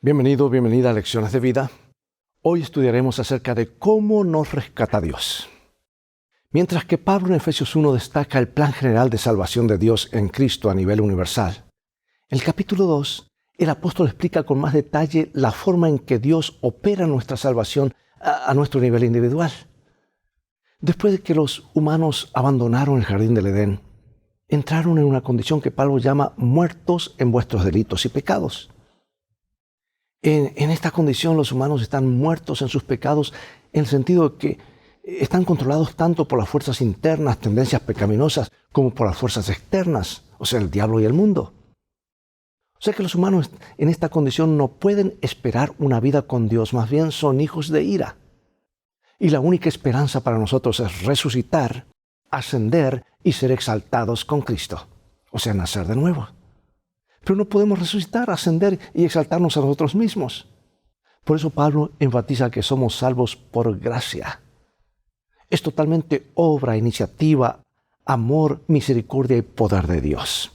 Bienvenido, bienvenida a Lecciones de Vida. Hoy estudiaremos acerca de cómo nos rescata Dios. Mientras que Pablo en Efesios 1 destaca el plan general de salvación de Dios en Cristo a nivel universal, en el capítulo 2, el apóstol explica con más detalle la forma en que Dios opera nuestra salvación a nuestro nivel individual. Después de que los humanos abandonaron el jardín del Edén, entraron en una condición que Pablo llama muertos en vuestros delitos y pecados. En esta condición los humanos están muertos en sus pecados en el sentido de que están controlados tanto por las fuerzas internas, tendencias pecaminosas, como por las fuerzas externas, o sea, el diablo y el mundo. O sea que los humanos en esta condición no pueden esperar una vida con Dios, más bien son hijos de ira. Y la única esperanza para nosotros es resucitar, ascender y ser exaltados con Cristo, o sea, nacer de nuevo. Pero no podemos resucitar, ascender y exaltarnos a nosotros mismos. Por eso Pablo enfatiza que somos salvos por gracia. Es totalmente obra, iniciativa, amor, misericordia y poder de Dios.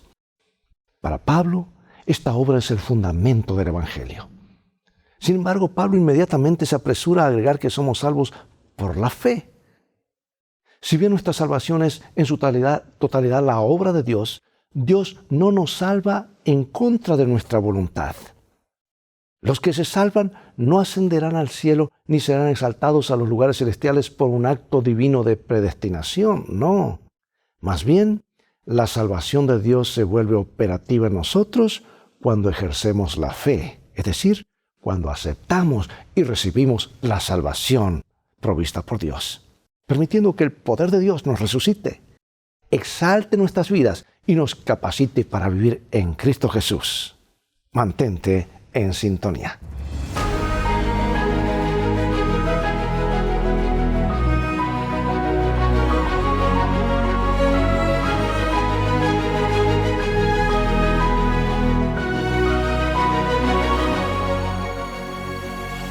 Para Pablo, esta obra es el fundamento del Evangelio. Sin embargo, Pablo inmediatamente se apresura a agregar que somos salvos por la fe. Si bien nuestra salvación es en su totalidad la obra de Dios, Dios no nos salva en contra de nuestra voluntad. Los que se salvan no ascenderán al cielo ni serán exaltados a los lugares celestiales por un acto divino de predestinación, no. Más bien, la salvación de Dios se vuelve operativa en nosotros cuando ejercemos la fe, es decir, cuando aceptamos y recibimos la salvación provista por Dios, permitiendo que el poder de Dios nos resucite, exalte nuestras vidas y nos capacite para vivir en Cristo Jesús. Mantente en sintonía.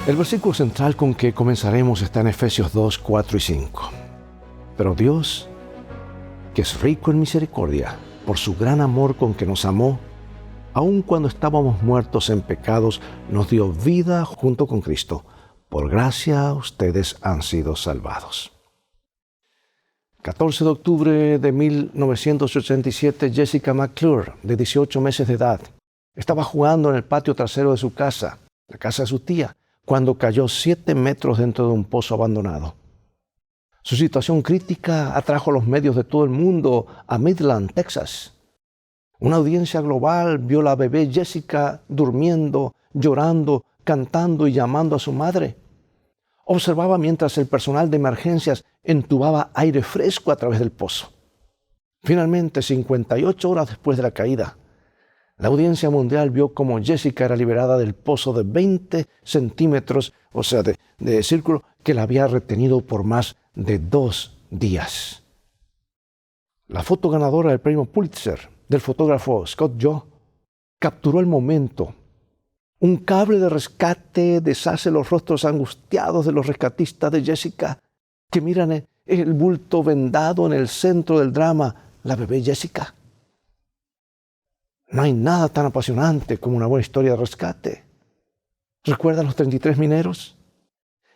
El versículo central con que comenzaremos está en Efesios 2, 4 y 5. Pero Dios, que es rico en misericordia, por su gran amor con que nos amó, aun cuando estábamos muertos en pecados, nos dio vida junto con Cristo. Por gracia ustedes han sido salvados. 14 de octubre de 1987, Jessica McClure, de 18 meses de edad, estaba jugando en el patio trasero de su casa, la casa de su tía, cuando cayó 7 metros dentro de un pozo abandonado. Su situación crítica atrajo a los medios de todo el mundo a Midland, Texas. Una audiencia global vio a la bebé Jessica durmiendo, llorando, cantando y llamando a su madre. Observaba mientras el personal de emergencias entubaba aire fresco a través del pozo. Finalmente, 58 horas después de la caída, la audiencia mundial vio cómo Jessica era liberada del pozo de 20 centímetros, o sea, de círculo, que la había retenido por más de 2 días. La foto ganadora del premio Pulitzer del fotógrafo Scott Joe capturó el momento. Un cable de rescate deshace los rostros angustiados de los rescatistas de Jessica, que miran el bulto vendado en el centro del drama, la bebé Jessica. No hay nada tan apasionante como una buena historia de rescate. ¿Recuerdan los 33 mineros?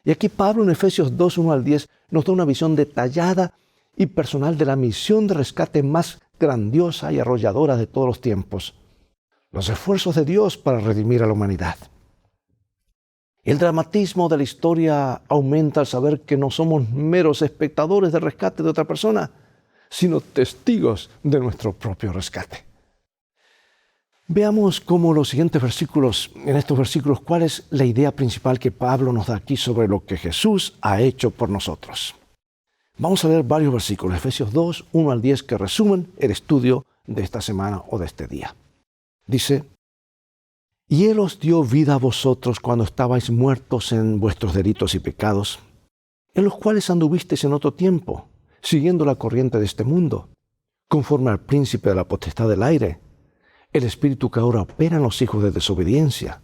Y aquí Pablo en Efesios 2, 1 al 10 nos da una visión detallada y personal de la misión de rescate más grandiosa y arrolladora de todos los tiempos. Los esfuerzos de Dios para redimir a la humanidad. El dramatismo de la historia aumenta al saber que no somos meros espectadores del rescate de otra persona, sino testigos de nuestro propio rescate. Veamos cómo en estos versículos, cuál es la idea principal que Pablo nos da aquí sobre lo que Jesús ha hecho por nosotros. Vamos a ver varios versículos, Efesios 2, 1 al 10, que resumen el estudio de esta semana o de este día. Dice, y Él os dio vida a vosotros cuando estabais muertos en vuestros delitos y pecados, en los cuales anduvisteis en otro tiempo, siguiendo la corriente de este mundo, conforme al príncipe de la potestad del aire, el espíritu que ahora opera en los hijos de desobediencia,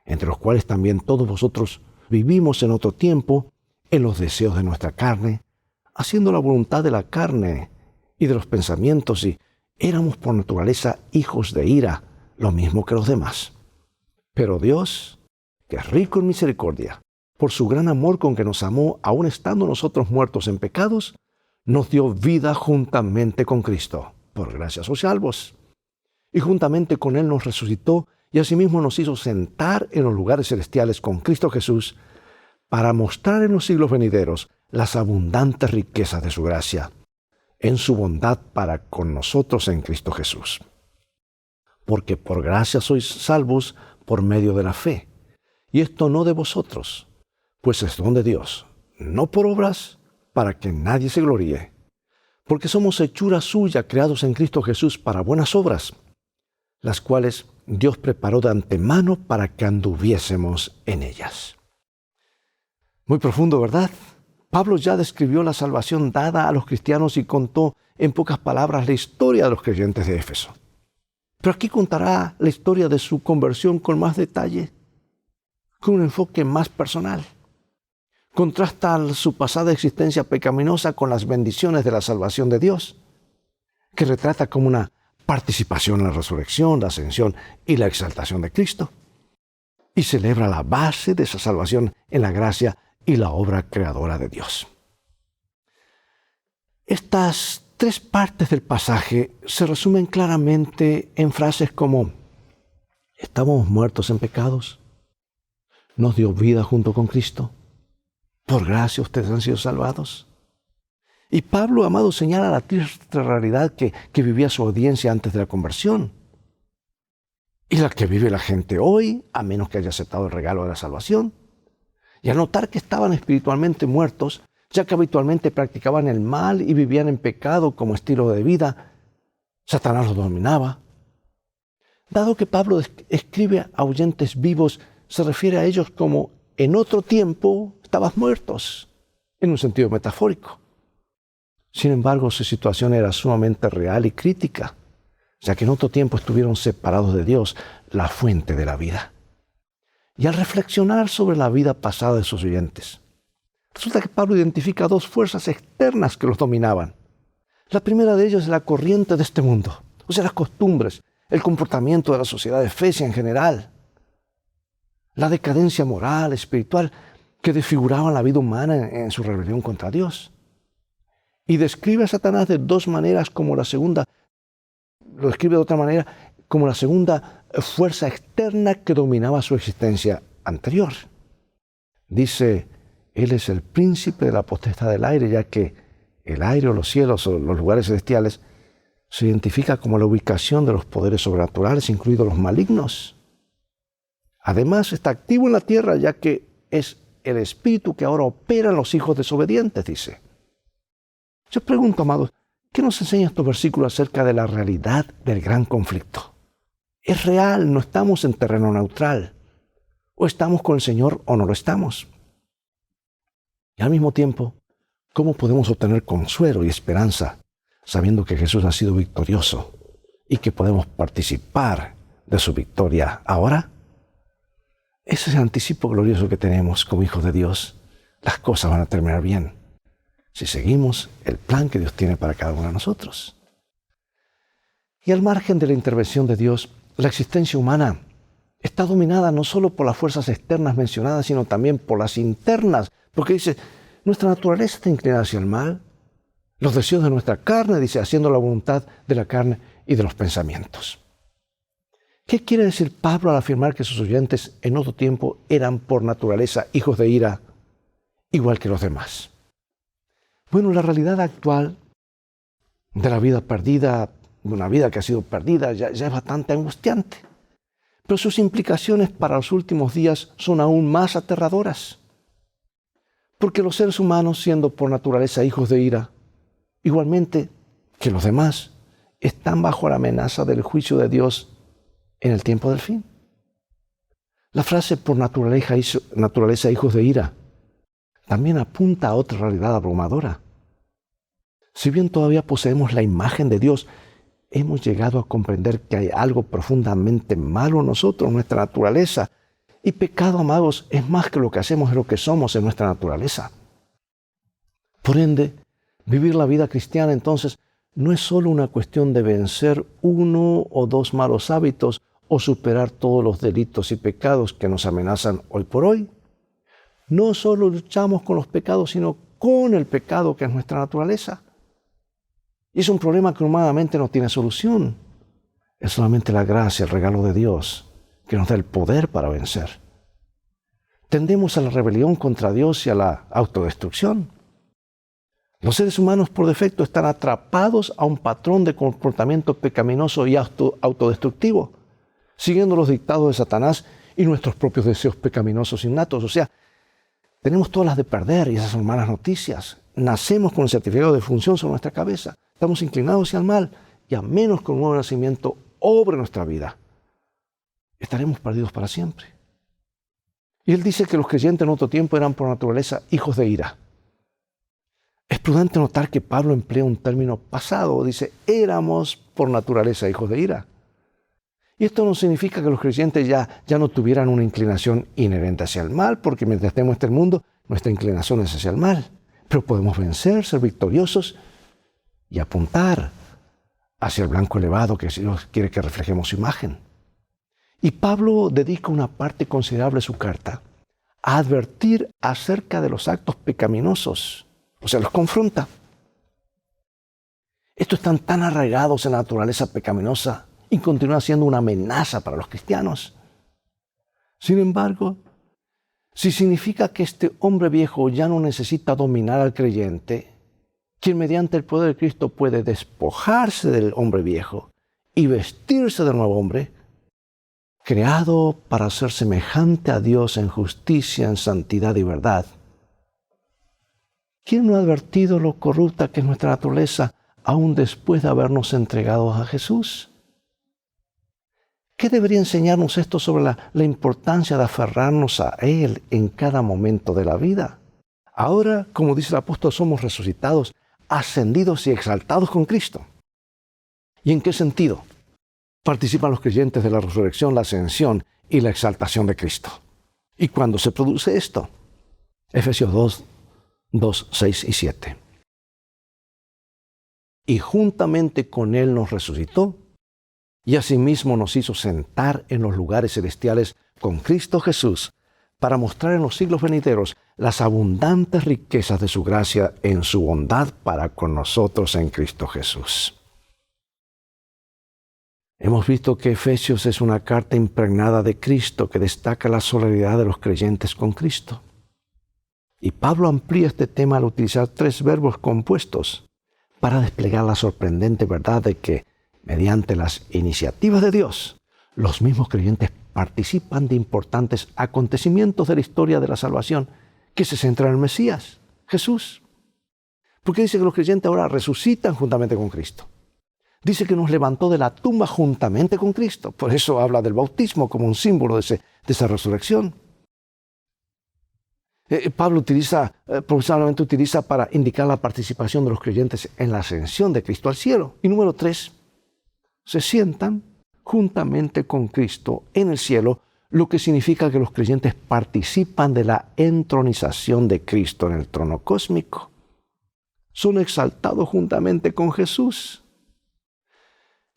entre los cuales también todos vosotros vivimos en otro tiempo, en los deseos de nuestra carne, haciendo la voluntad de la carne y de los pensamientos, y éramos por naturaleza hijos de ira, lo mismo que los demás. Pero Dios, que es rico en misericordia, por su gran amor con que nos amó, aun estando nosotros muertos en pecados, nos dio vida juntamente con Cristo. Por gracia sois salvos. Y juntamente con Él nos resucitó y asimismo nos hizo sentar en los lugares celestiales con Cristo Jesús para mostrar en los siglos venideros las abundantes riquezas de su gracia, en su bondad para con nosotros en Cristo Jesús. Porque por gracia sois salvos por medio de la fe. Y esto no de vosotros, pues es don de Dios, no por obras, para que nadie se gloríe. Porque somos hechura suya, creados en Cristo Jesús para buenas obras, las cuales Dios preparó de antemano para que anduviésemos en ellas. Muy profundo, ¿verdad? Pablo ya describió la salvación dada a los cristianos y contó en pocas palabras la historia de los creyentes de Éfeso. Pero aquí contará la historia de su conversión con más detalle, con un enfoque más personal. Contrasta su pasada existencia pecaminosa con las bendiciones de la salvación de Dios, que retrata como una participación en la resurrección, la ascensión y la exaltación de Cristo. Y celebra la base de esa salvación en la gracia y la obra creadora de Dios. Estas tres partes del pasaje se resumen claramente en frases como: estamos muertos en pecados, nos dio vida junto con Cristo, por gracia ustedes han sido salvados. Y Pablo, amado, señala la triste realidad que vivía su audiencia antes de la conversión y la que vive la gente hoy, a menos que haya aceptado el regalo de la salvación. Y al notar que estaban espiritualmente muertos, ya que habitualmente practicaban el mal y vivían en pecado como estilo de vida, Satanás los dominaba. Dado que Pablo escribe a oyentes vivos, se refiere a ellos como en otro tiempo estabas muertos, en un sentido metafórico. Sin embargo, su situación era sumamente real y crítica, ya que en otro tiempo estuvieron separados de Dios, la fuente de la vida. Y al reflexionar sobre la vida pasada de sus oyentes, resulta que Pablo identifica dos fuerzas externas que los dominaban. La primera de ellas es la corriente de este mundo, o sea, las costumbres, el comportamiento de la sociedad de Efesia en general, la decadencia moral, espiritual, que desfiguraban la vida humana en su rebelión contra Dios. Y describe a Satanás de dos maneras, como la segunda, lo describe de otra manera, como la segunda fuerza externa que dominaba su existencia anterior. Dice: Él es el príncipe de la potestad del aire, ya que el aire o los cielos o los lugares celestiales se identifica como la ubicación de los poderes sobrenaturales, incluidos los malignos. Además, está activo en la tierra, ya que es el espíritu que ahora opera en los hijos desobedientes, dice. Yo pregunto, amados, ¿qué nos enseña estos versículos acerca de la realidad del gran conflicto? Es real, no estamos en terreno neutral. O estamos con el Señor o no lo estamos. Y al mismo tiempo, ¿cómo podemos obtener consuelo y esperanza sabiendo que Jesús ha sido victorioso y que podemos participar de su victoria ahora? Ese es el anticipo glorioso que tenemos como hijos de Dios. Las cosas van a terminar bien si seguimos el plan que Dios tiene para cada uno de nosotros. Y al margen de la intervención de Dios, la existencia humana está dominada no solo por las fuerzas externas mencionadas, sino también por las internas. Porque dice, nuestra naturaleza está inclinada hacia el mal, los deseos de nuestra carne, dice, haciendo la voluntad de la carne y de los pensamientos. ¿Qué quiere decir Pablo al afirmar que sus oyentes en otro tiempo eran por naturaleza hijos de ira, igual que los demás? Bueno, la realidad actual de la vida perdida, de una vida que ha sido perdida, ya es bastante angustiante. Pero sus implicaciones para los últimos días son aún más aterradoras. Porque los seres humanos, siendo por naturaleza hijos de ira, igualmente que los demás, están bajo la amenaza del juicio de Dios en el tiempo del fin. La frase por naturaleza hijos de ira también apunta a otra realidad abrumadora. Si bien todavía poseemos la imagen de Dios, hemos llegado a comprender que hay algo profundamente malo en nosotros, en nuestra naturaleza. Y pecado, amados, es más que lo que hacemos, es lo que somos en nuestra naturaleza. Por ende, vivir la vida cristiana entonces no es solo una cuestión de vencer uno o dos malos hábitos o superar todos los delitos y pecados que nos amenazan hoy por hoy. No solo luchamos con los pecados, sino con el pecado que es nuestra naturaleza. Y es un problema que humanamente no tiene solución. Es solamente la gracia, el regalo de Dios, que nos da el poder para vencer. Tendemos a la rebelión contra Dios y a la autodestrucción. Los seres humanos por defecto están atrapados a un patrón de comportamiento pecaminoso y autodestructivo, siguiendo los dictados de Satanás y nuestros propios deseos pecaminosos innatos. O sea, tenemos todas las de perder y esas son malas noticias. Nacemos con el certificado de función sobre nuestra cabeza. Estamos inclinados hacia el mal y a menos que un nuevo nacimiento obre nuestra vida, estaremos perdidos para siempre. Y él dice que los creyentes en otro tiempo eran por naturaleza hijos de ira. Es prudente notar que Pablo emplea un término pasado. Dice, éramos por naturaleza hijos de ira. Y esto no significa que los creyentes ya no tuvieran una inclinación inherente hacia el mal, porque mientras estemos en este mundo, nuestra inclinación es hacia el mal. Pero podemos vencer, ser victoriosos y apuntar hacia el blanco elevado que Dios quiere que reflejemos su imagen. Y Pablo dedica una parte considerable de su carta a advertir acerca de los actos pecaminosos. O sea, los confronta. Estos están tan arraigados en la naturaleza pecaminosa y continúan siendo una amenaza para los cristianos. Sin embargo, si significa que este hombre viejo ya no necesita dominar al creyente, quien mediante el poder de Cristo puede despojarse del hombre viejo y vestirse del nuevo hombre, creado para ser semejante a Dios en justicia, en santidad y verdad. ¿Quién no ha advertido lo corrupta que es nuestra naturaleza aún después de habernos entregado a Jesús? ¿Qué debería enseñarnos esto sobre la importancia de aferrarnos a Él en cada momento de la vida? Ahora, como dice el apóstol, somos resucitados, ascendidos y exaltados con Cristo. ¿Y en qué sentido participan los creyentes de la resurrección, la ascensión y la exaltación de Cristo? ¿Y cuándo se produce esto? Efesios 2, 6 y 7. Y juntamente con Él nos resucitó, y asimismo nos hizo sentar en los lugares celestiales con Cristo Jesús, para mostrar en los siglos venideros las abundantes riquezas de su gracia en su bondad para con nosotros en Cristo Jesús. Hemos visto que Efesios es una carta impregnada de Cristo que destaca la solidaridad de los creyentes con Cristo. Y Pablo amplía este tema al utilizar 3 verbos compuestos para desplegar la sorprendente verdad de que, mediante las iniciativas de Dios, los mismos creyentes participan de importantes acontecimientos de la historia de la salvación que se centran en el Mesías, Jesús. Porque dice que los creyentes ahora resucitan juntamente con Cristo. Dice que nos levantó de la tumba juntamente con Cristo. Por eso habla del bautismo como un símbolo de esa resurrección. Pablo profesionalmente utiliza para indicar la participación de los creyentes en la ascensión de Cristo al cielo. Y número 3, se sientan juntamente con Cristo en el cielo, lo que significa que los creyentes participan de la entronización de Cristo en el trono cósmico. Son exaltados juntamente con Jesús.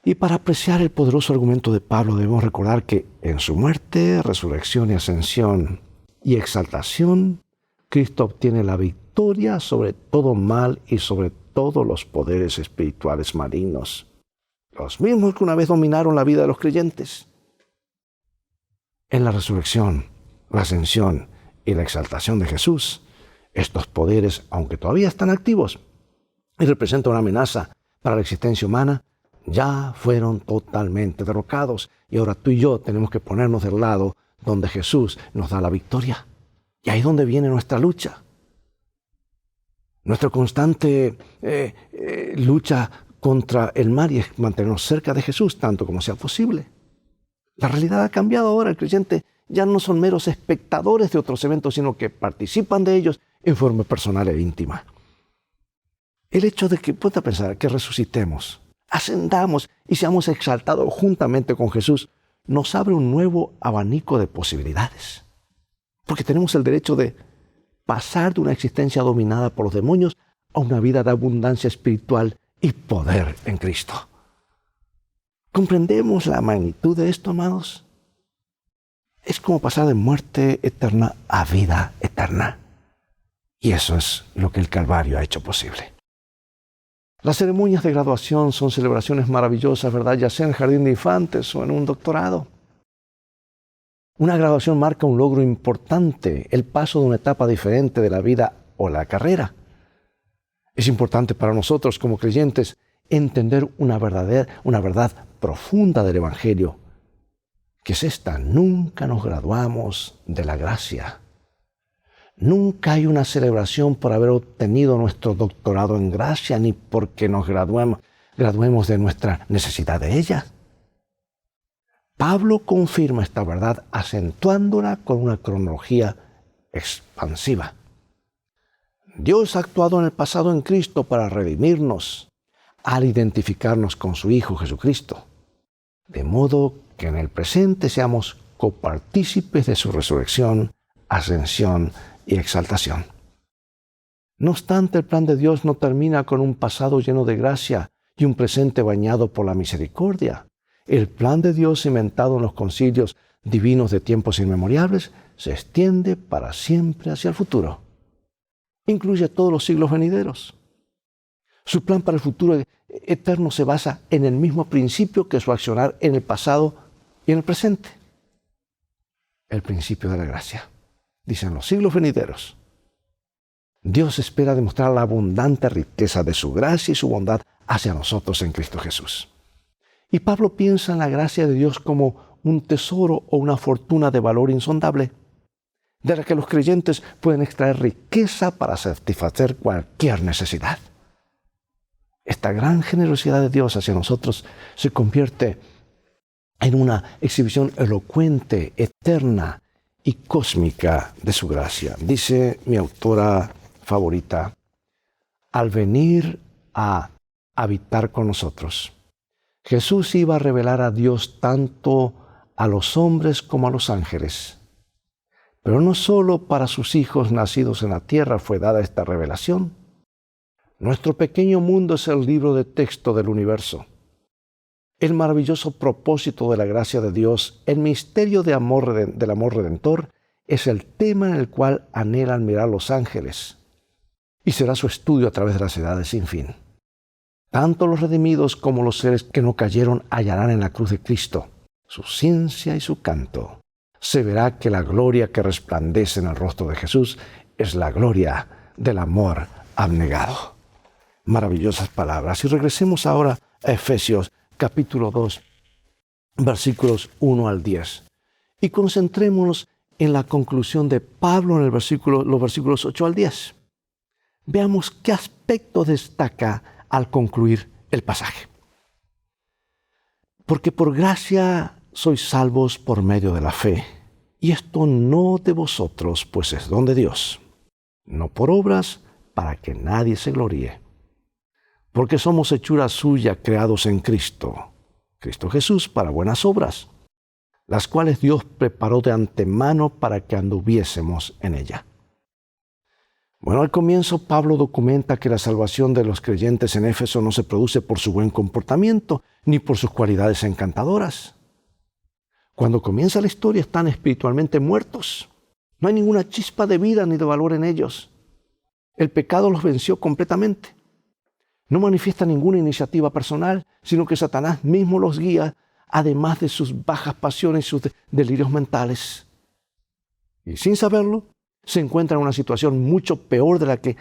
Y para apreciar el poderoso argumento de Pablo debemos recordar que en su muerte, resurrección y ascensión y exaltación, Cristo obtiene la victoria sobre todo mal y sobre todos los poderes espirituales malignos, los mismos que una vez dominaron la vida de los creyentes. En la resurrección, la ascensión y la exaltación de Jesús, estos poderes, aunque todavía están activos y representan una amenaza para la existencia humana, ya fueron totalmente derrocados. Y ahora tú y yo tenemos que ponernos del lado donde Jesús nos da la victoria. Y ahí es donde viene nuestra lucha. Nuestra constante lucha contra el mal y es mantenernos cerca de Jesús tanto como sea posible. La realidad ha cambiado ahora. El creyente ya no son meros espectadores de otros eventos, sino que participan de ellos en forma personal e íntima. El hecho de que, ponte a pensar, que resucitemos, ascendamos y seamos exaltados juntamente con Jesús, nos abre un nuevo abanico de posibilidades. Porque tenemos el derecho de pasar de una existencia dominada por los demonios a una vida de abundancia espiritual y poder en Cristo. ¿Comprendemos la magnitud de esto, amados? Es como pasar de muerte eterna a vida eterna. Y eso es lo que el Calvario ha hecho posible. Las ceremonias de graduación son celebraciones maravillosas, ¿verdad? Ya sea en el jardín de infantes o en un doctorado. Una graduación marca un logro importante, el paso de una etapa diferente de la vida o la carrera. Es importante para nosotros como creyentes entender una verdad profunda del Evangelio, que es esta: nunca nos graduamos de la gracia. Nunca hay una celebración por haber obtenido nuestro doctorado en gracia, ni porque nos graduemos de nuestra necesidad de ella. Pablo confirma esta verdad acentuándola con una cronología expansiva. Dios ha actuado en el pasado en Cristo para redimirnos al identificarnos con su Hijo Jesucristo, de modo que en el presente seamos copartícipes de su resurrección, ascensión y exaltación. No obstante, el plan de Dios no termina con un pasado lleno de gracia y un presente bañado por la misericordia. El plan de Dios, cimentado en los concilios divinos de tiempos inmemoriales, se extiende para siempre hacia el futuro. Incluye todos los siglos venideros. Su plan para el futuro eterno se basa en el mismo principio que su accionar en el pasado y en el presente. El principio de la gracia. Dicen los siglos venideros. Dios espera demostrar la abundante riqueza de su gracia y su bondad hacia nosotros en Cristo Jesús. Y Pablo piensa en la gracia de Dios como un tesoro o una fortuna de valor insondable, de la que los creyentes pueden extraer riqueza para satisfacer cualquier necesidad. Esta gran generosidad de Dios hacia nosotros se convierte en una exhibición elocuente, eterna y cósmica de su gracia. Dice mi autora favorita: al venir a habitar con nosotros, Jesús iba a revelar a Dios tanto a los hombres como a los ángeles. Pero no solo para sus hijos nacidos en la tierra fue dada esta revelación. Nuestro pequeño mundo es el libro de texto del universo. El maravilloso propósito de la gracia de Dios, el misterio del amor redentor, es el tema en el cual anhelan mirar los ángeles, y será su estudio a través de las edades sin fin. Tanto los redimidos como los seres que no cayeron hallarán en la cruz de Cristo su ciencia y su canto. Se verá que la gloria que resplandece en el rostro de Jesús es la gloria del amor abnegado. Maravillosas palabras. Y regresemos ahora a Efesios capítulo 2, versículos 1 al 10. Y concentrémonos en la conclusión de Pablo en los versículos 8 al 10. Veamos qué aspecto destaca al concluir el pasaje. Porque por gracia sois salvos por medio de la fe, y esto no de vosotros, pues es don de Dios, no por obras, para que nadie se gloríe. Porque somos hechura suya, creados en Cristo Jesús, para buenas obras, las cuales Dios preparó de antemano para que anduviésemos en ella. Bueno, al comienzo Pablo documenta que la salvación de los creyentes en Éfeso no se produce por su buen comportamiento, ni por sus cualidades encantadoras. Cuando comienza la historia están espiritualmente muertos. No hay ninguna chispa de vida ni de valor en ellos. El pecado los venció completamente. No manifiesta ninguna iniciativa personal, sino que Satanás mismo los guía, además de sus bajas pasiones y sus delirios mentales. Y sin saberlo, se encuentra en una situación mucho peor de la que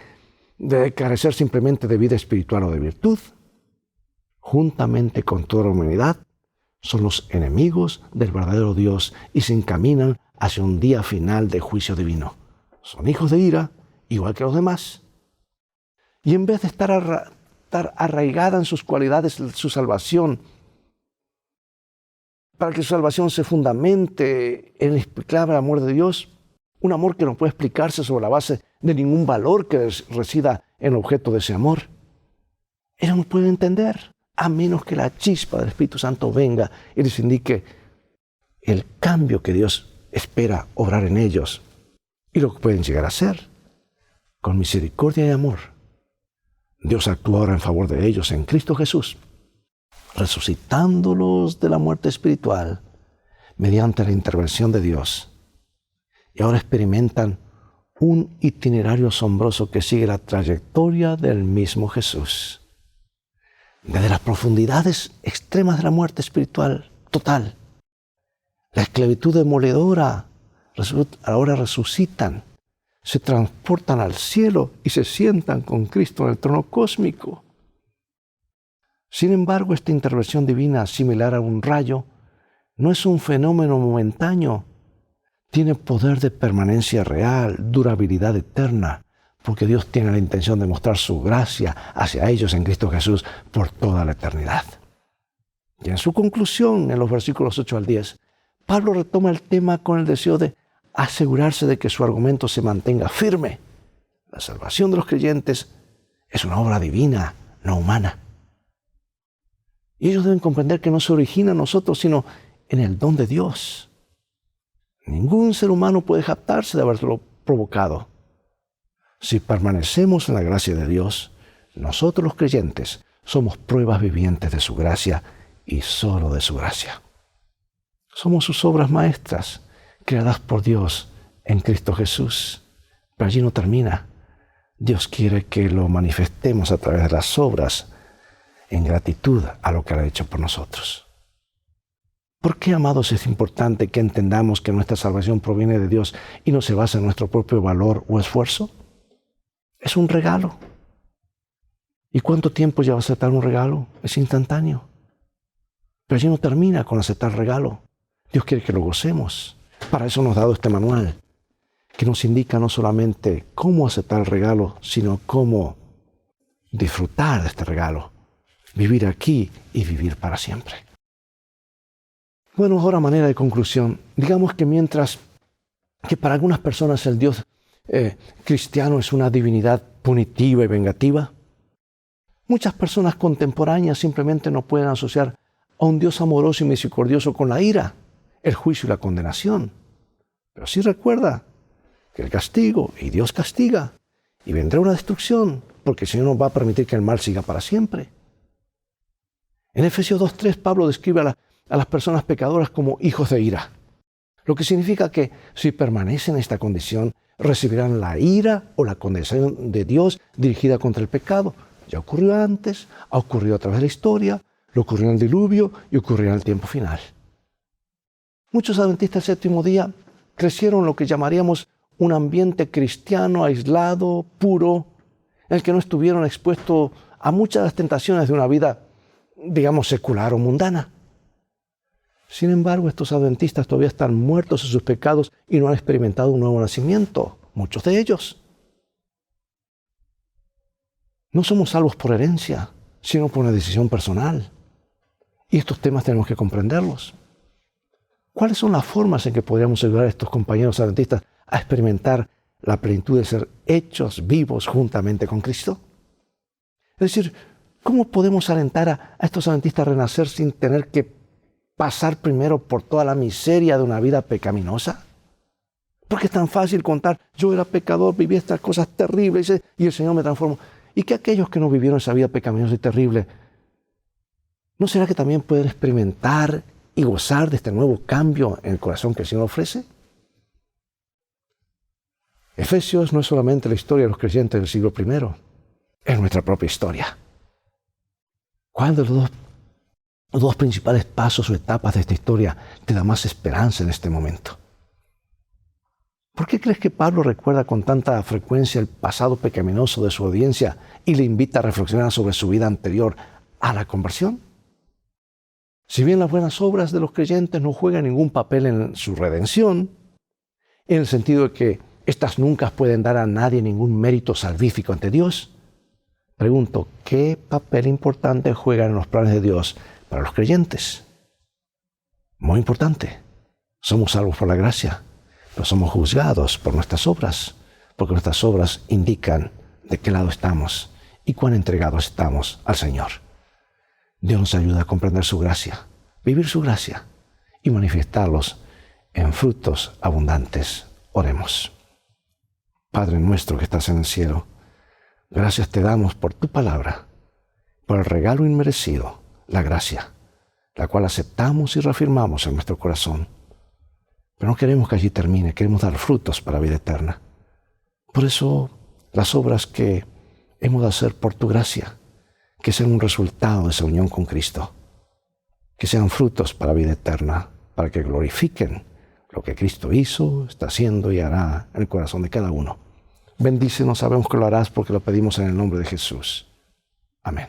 de carecer simplemente de vida espiritual o de virtud. Juntamente con toda la humanidad, son los enemigos del verdadero Dios y se encaminan hacia un día final de juicio divino. Son hijos de ira, igual que los demás. Y en vez de estar arraigada en sus cualidades, su salvación, para que su salvación se fundamente en el inexplicable amor de Dios, un amor que no puede explicarse sobre la base de ningún valor que resida en el objeto de ese amor. Ellos no pueden entender, a menos que la chispa del Espíritu Santo venga y les indique el cambio que Dios espera obrar en ellos y lo que pueden llegar a ser. Con misericordia y amor, Dios actúa ahora en favor de ellos en Cristo Jesús, resucitándolos de la muerte espiritual mediante la intervención de Dios. Y ahora experimentan un itinerario asombroso que sigue la trayectoria del mismo Jesús. Desde las profundidades extremas de la muerte espiritual total, la esclavitud demoledora, ahora resucitan, se transportan al cielo y se sientan con Cristo en el trono cósmico. Sin embargo, esta intervención divina, similar a un rayo, no es un fenómeno momentáneo. Tiene poder de permanencia real, durabilidad eterna, porque Dios tiene la intención de mostrar su gracia hacia ellos en Cristo Jesús por toda la eternidad. Y en su conclusión, en los versículos 8 al 10, Pablo retoma el tema con el deseo de asegurarse de que su argumento se mantenga firme. La salvación de los creyentes es una obra divina, no humana. Y ellos deben comprender que no se origina en nosotros, sino en el don de Dios. Ningún ser humano puede jactarse de haberlo provocado. Si permanecemos en la gracia de Dios, nosotros los creyentes somos pruebas vivientes de su gracia y solo de su gracia. Somos sus obras maestras, creadas por Dios en Cristo Jesús. Pero allí no termina. Dios quiere que lo manifestemos a través de las obras en gratitud a lo que ha hecho por nosotros. ¿Por qué, amados, es importante que entendamos que nuestra salvación proviene de Dios y no se basa en nuestro propio valor o esfuerzo? Es un regalo. ¿Y cuánto tiempo lleva a aceptar un regalo? Es instantáneo. Pero allí no termina con aceptar el regalo. Dios quiere que lo gocemos. Para eso nos ha dado este manual, que nos indica no solamente cómo aceptar el regalo, sino cómo disfrutar de este regalo, vivir aquí y vivir para siempre. Bueno, ahora a manera de conclusión, digamos que mientras que para algunas personas el Dios cristiano es una divinidad punitiva y vengativa, muchas personas contemporáneas simplemente no pueden asociar a un Dios amoroso y misericordioso con la ira, el juicio y la condenación. Pero sí recuerda que el castigo, y Dios castiga, y vendrá una destrucción, porque el Señor no va a permitir que el mal siga para siempre. En Efesios 2:3, Pablo describe a las personas pecadoras como hijos de ira, lo que significa que si permanecen en esta condición, recibirán la ira o la condenación de Dios dirigida contra el pecado. Ya ocurrió antes, ha ocurrido a través de la historia, lo ocurrió en el diluvio y ocurrirá en el tiempo final. Muchos adventistas del séptimo día crecieron en lo que llamaríamos un ambiente cristiano aislado, puro, en el que no estuvieron expuestos a muchas de las tentaciones de una vida, digamos, secular o mundana. Sin embargo, estos adventistas todavía están muertos en sus pecados y no han experimentado un nuevo nacimiento, muchos de ellos. No somos salvos por herencia, sino por una decisión personal. Y estos temas tenemos que comprenderlos. ¿Cuáles son las formas en que podríamos ayudar a estos compañeros adventistas a experimentar la plenitud de ser hechos vivos juntamente con Cristo? Es decir, ¿cómo podemos alentar a estos adventistas a renacer sin tener que pasar primero por toda la miseria de una vida pecaminosa? Porque es tan fácil contar, yo era pecador, viví estas cosas terribles y el Señor me transformó. ¿Y que aquellos que no vivieron esa vida pecaminosa y terrible, no será que también pueden experimentar y gozar de este nuevo cambio en el corazón que el Señor ofrece? Efesios no es solamente la historia de los creyentes del siglo I, es nuestra propia historia. ¿Cuál de los dos principales pasos o etapas de esta historia te da más esperanza en este momento? ¿Por qué crees que Pablo recuerda con tanta frecuencia el pasado pecaminoso de su audiencia y le invita a reflexionar sobre su vida anterior a la conversión? Si bien las buenas obras de los creyentes no juegan ningún papel en su redención, en el sentido de que éstas nunca pueden dar a nadie ningún mérito salvífico ante Dios, pregunto, ¿qué papel importante juegan en los planes de Dios para los creyentes? Muy importante. Somos salvos por la gracia, pero somos juzgados por nuestras obras, porque nuestras obras indican de qué lado estamos y cuán entregados estamos al Señor. Dios nos ayuda a comprender su gracia, vivir su gracia y manifestarlos en frutos abundantes. Oremos. Padre nuestro que estás en el cielo, gracias te damos por tu palabra, por el regalo inmerecido la gracia, la cual aceptamos y reafirmamos en nuestro corazón. Pero no queremos que allí termine, queremos dar frutos para la vida eterna. Por eso, las obras que hemos de hacer por tu gracia, que sean un resultado de esa unión con Cristo, que sean frutos para la vida eterna, para que glorifiquen lo que Cristo hizo, está haciendo y hará en el corazón de cada uno. Bendícenos, sabemos que lo harás porque lo pedimos en el nombre de Jesús. Amén.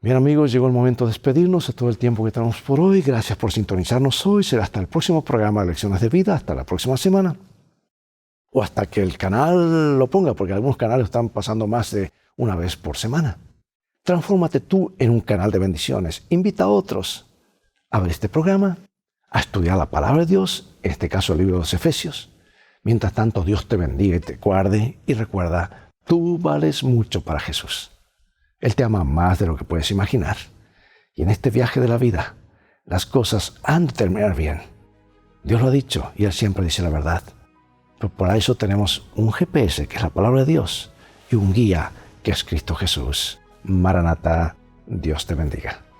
Bien amigos, llegó el momento de despedirnos de todo el tiempo que tenemos por hoy. Gracias por sintonizarnos hoy. Será hasta el próximo programa de Lecciones de Vida, hasta la próxima semana. O hasta que el canal lo ponga, porque algunos canales están pasando más de una vez por semana. Transfórmate tú en un canal de bendiciones. Invita a otros a ver este programa, a estudiar la palabra de Dios, en este caso el libro de los Efesios. Mientras tanto, Dios te bendiga y te guarde. Y recuerda, tú vales mucho para Jesús. Él te ama más de lo que puedes imaginar. Y en este viaje de la vida, las cosas han de terminar bien. Dios lo ha dicho y Él siempre dice la verdad. Pero para eso tenemos un GPS, que es la palabra de Dios, y un guía, que es Cristo Jesús. Maranatá, Dios te bendiga.